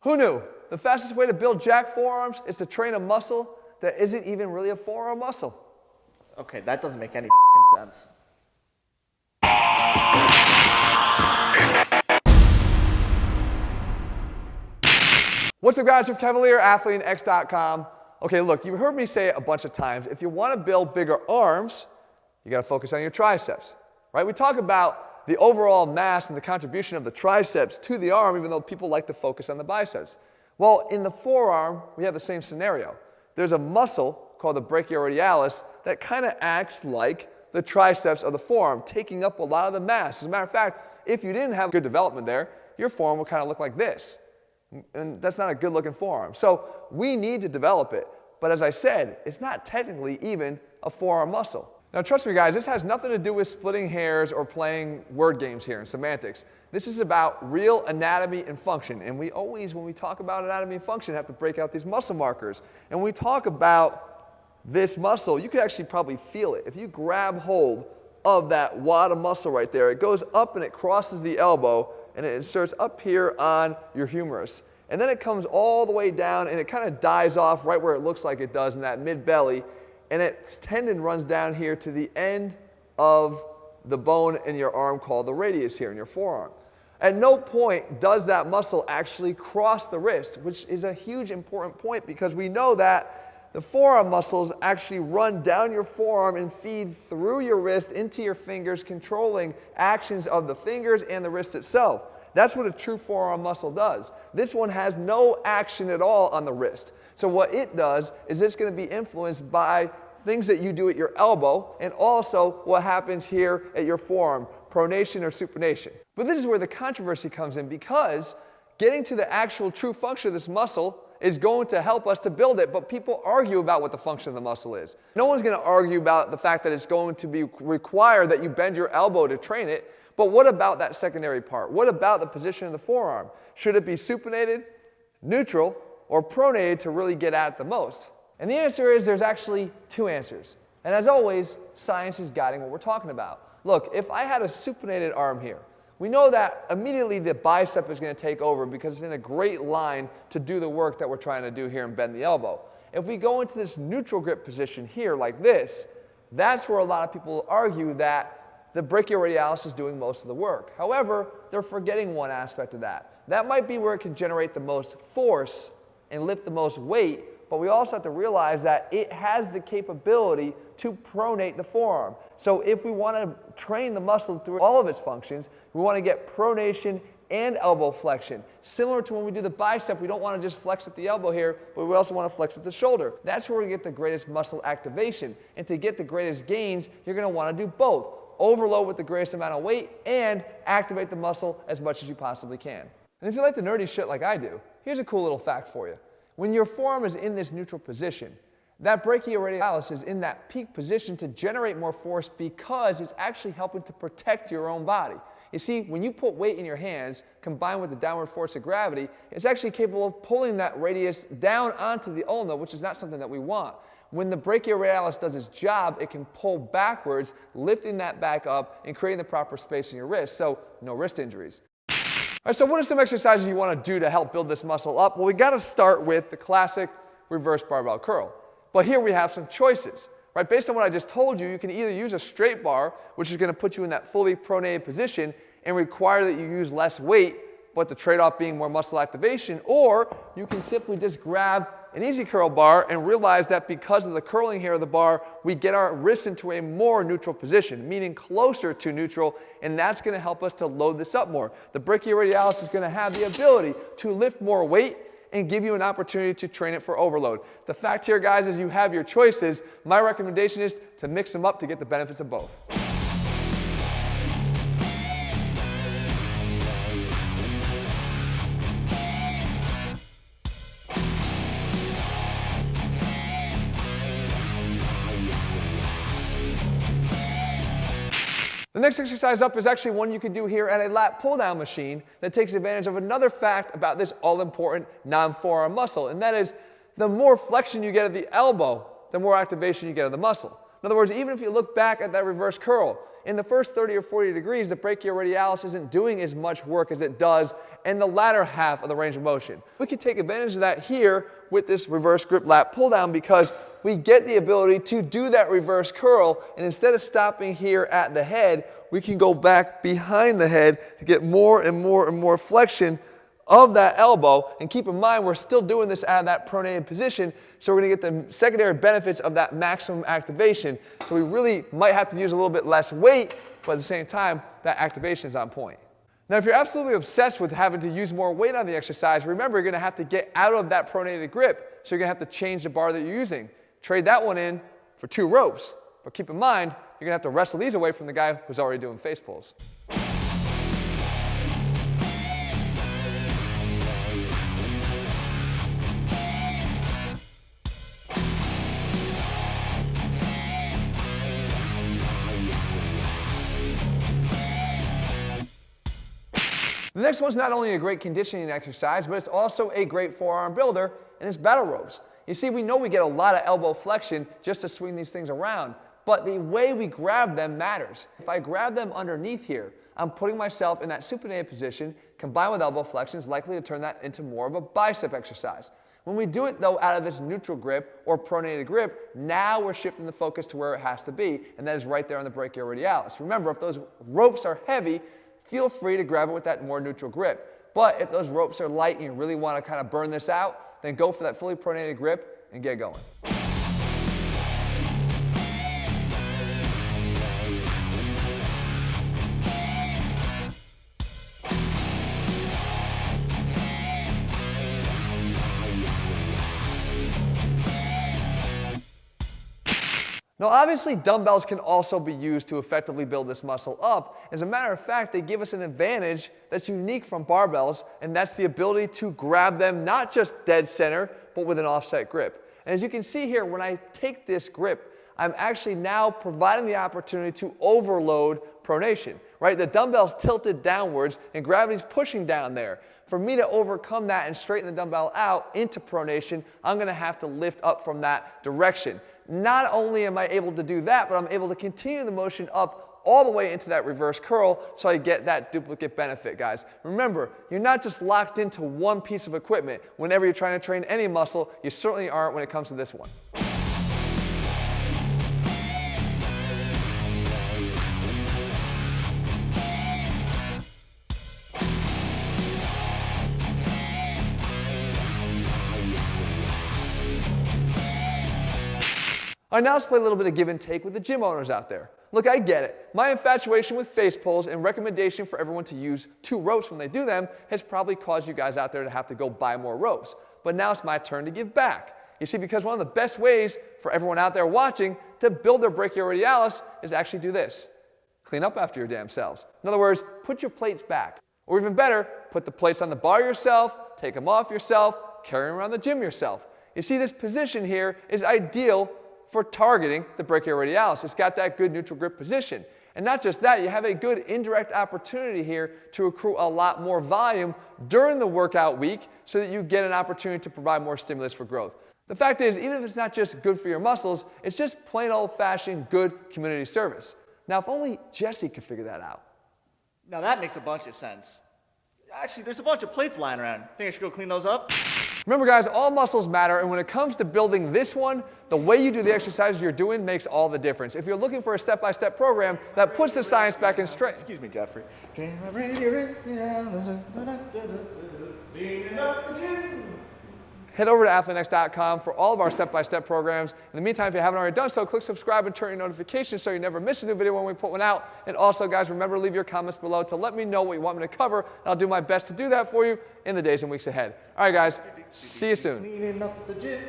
Who knew? The fastest way to build jack forearms is to train a muscle that isn't even really a forearm muscle. Okay, that doesn't make any sense. What's up, guys? With Cavalier, ATHLEAN-X.com. Okay, look, you've heard me say it a bunch of times. If you want to build bigger arms, you got to focus on your triceps, right? We talk about the overall mass and the contribution of the triceps to the arm, even though people like to focus on the biceps. Well, in the forearm, we have the same scenario. There's a muscle called the brachioradialis that kind of acts like the triceps of the forearm, taking up a lot of the mass. As a matter of fact, if you didn't have good development there, your forearm would kind of look like this. And that's not a good looking forearm. So we need to develop it. But as I said, it's not technically even a forearm muscle. Now trust me guys, this has nothing to do with splitting hairs or playing word games here and semantics. This is about real anatomy and function. And we always, when we talk about anatomy and function, have to break out these muscle markers. And when we talk about this muscle, you could actually probably feel it. If you grab hold of that wad of muscle right there, it goes up and it crosses the elbow and it inserts up here on your humerus. And then it comes all the way down and it kind of dies off right where it looks like it does in that mid-belly. And its tendon runs down here to the end of the bone in your arm called the radius here in your forearm. At no point does that muscle actually cross the wrist, which is a huge important point because we know that the forearm muscles actually run down your forearm and feed through your wrist into your fingers, controlling actions of the fingers and the wrist itself. That's what a true forearm muscle does. This one has no action at all on the wrist. So what it does is it's going to be influenced by things that you do at your elbow and also what happens here at your forearm, pronation or supination. But this is where the controversy comes in because getting to the actual true function of this muscle is going to help us to build it, but people argue about what the function of the muscle is. No one's going to argue about the fact that it's going to be required that you bend your elbow to train it, but what about that secondary part? What about the position of the forearm? Should it be supinated, neutral, or pronated to really get at it the most? And the answer is there's actually two answers. And as always, science is guiding what we're talking about. Look, if I had a supinated arm here, we know that immediately the bicep is going to take over because it's in a great line to do the work that we're trying to do here and bend the elbow. If we go into this neutral grip position here like this, that's where a lot of people argue that the brachioradialis is doing most of the work. However, they're forgetting one aspect of that. That might be where it can generate the most force and lift the most weight, but we also have to realize that it has the capability to pronate the forearm. So if we want to train the muscle through all of its functions, we want to get pronation and elbow flexion. Similar to when we do the bicep, we don't want to just flex at the elbow here, but we also want to flex at the shoulder. That's where we get the greatest muscle activation. And to get the greatest gains, you're going to want to do both. Overload with the greatest amount of weight and activate the muscle as much as you possibly can. And if you like the nerdy shit like I do, here's a cool little fact for you. When your forearm is in this neutral position, that brachioradialis is in that peak position to generate more force because it's actually helping to protect your own body. You see, when you put weight in your hands, combined with the downward force of gravity, it's actually capable of pulling that radius down onto the ulna, which is not something that we want. When the brachioradialis does its job, it can pull backwards, lifting that back up and creating the proper space in your wrist, so no wrist injuries. All right, so what are some exercises you want to do to help build this muscle up? Well, we got to start with the classic reverse barbell curl. But here we have some choices, right? Based on what I just told you, you can either use a straight bar, which is going to put you in that fully pronated position and require that you use less weight, but the trade-off being more muscle activation, or you can simply just grab an easy curl bar and realize that because of the curling here of the bar, we get our wrists into a more neutral position, meaning closer to neutral, and that's going to help us to load this up more. The brachioradialis is going to have the ability to lift more weight and give you an opportunity to train it for overload. The fact here, guys, is you have your choices. My recommendation is to mix them up to get the benefits of both. The next exercise up is actually one you can do here at a lat pull-down machine that takes advantage of another fact about this all-important non-forearm muscle, and that is the more flexion you get at the elbow, the more activation you get of the muscle. In other words, even if you look back at that reverse curl, in the first 30 or 40 degrees, the brachioradialis isn't doing as much work as it does and the latter half of the range of motion. We can take advantage of that here with this reverse grip lat pull down because we get the ability to do that reverse curl, and instead of stopping here at the head, we can go back behind the head to get more and more and more flexion of that elbow. And keep in mind, we're still doing this out of that pronated position, so we're going to get the secondary benefits of that maximum activation. So we really might have to use a little bit less weight, but at the same time, that activation is on point. Now, if you're absolutely obsessed with having to use more weight on the exercise, remember you're going to have to get out of that pronated grip, so you're going to have to change the bar that you're using. Trade that one in for 2 ropes, but keep in mind, you're going to have to wrestle these away from the guy who's already doing face pulls. The next one's not only a great conditioning exercise, but it's also a great forearm builder, and it's battle ropes. You see, we know we get a lot of elbow flexion just to swing these things around, but the way we grab them matters. If I grab them underneath here, I'm putting myself in that supinated position, combined with elbow flexion is likely to turn that into more of a bicep exercise. When we do it though out of this neutral grip or pronated grip, now we're shifting the focus to where it has to be, and that is right there on the brachioradialis. Remember, if those ropes are heavy, feel free to grab it with that more neutral grip. But if those ropes are light and you really want to kind of burn this out, then go for that fully pronated grip and get going. Now obviously dumbbells can also be used to effectively build this muscle up. As a matter of fact, they give us an advantage that's unique from barbells, and that's the ability to grab them not just dead center, but with an offset grip. And as you can see here, when I take this grip, I'm actually now providing the opportunity to overload pronation, right? The dumbbell's tilted downwards and gravity's pushing down there. For me to overcome that and straighten the dumbbell out into pronation, I'm gonna have to lift up from that direction. Not only am I able to do that, but I'm able to continue the motion up all the way into that reverse curl so I get that duplicate benefit, guys. Remember, you're not just locked into one piece of equipment. Whenever you're trying to train any muscle, you certainly aren't when it comes to this one. All right, now let's play a little bit of give and take with the gym owners out there. Look, I get it. My infatuation with face pulls and recommendation for everyone to use 2 ropes when they do them has probably caused you guys out there to have to go buy more ropes. But now it's my turn to give back. You see, because one of the best ways for everyone out there watching to build their brachioradialis is to actually do this. Clean up after your damn selves. In other words, put your plates back. Or even better, put the plates on the bar yourself, take them off yourself, carry them around the gym yourself. You see, this position here is ideal for targeting the brachioradialis. It's got that good neutral grip position. And not just that, you have a good indirect opportunity here to accrue a lot more volume during the workout week so that you get an opportunity to provide more stimulus for growth. The fact is, even if it's not just good for your muscles, it's just plain old-fashioned good community service. Now, if only Jesse could figure that out. Now that makes a bunch of sense. Actually, there's a bunch of plates lying around. Think I should go clean those up? Remember guys, all muscles matter, and when it comes to building this one, the way you do the exercises you're doing makes all the difference. If you're looking for a step-by-step program that puts the science back in straight. Excuse me, Jeffrey. Head over to ATHLEAN-X.com for all of our step-by-step programs. In the meantime, if you haven't already done so, click subscribe and turn your notifications so you never miss a new video when we put one out. And also, guys, remember to leave your comments below to let me know what you want me to cover, and I'll do my best to do that for you in the days and weeks ahead. All right, guys, see you soon. Cleaning up the gym.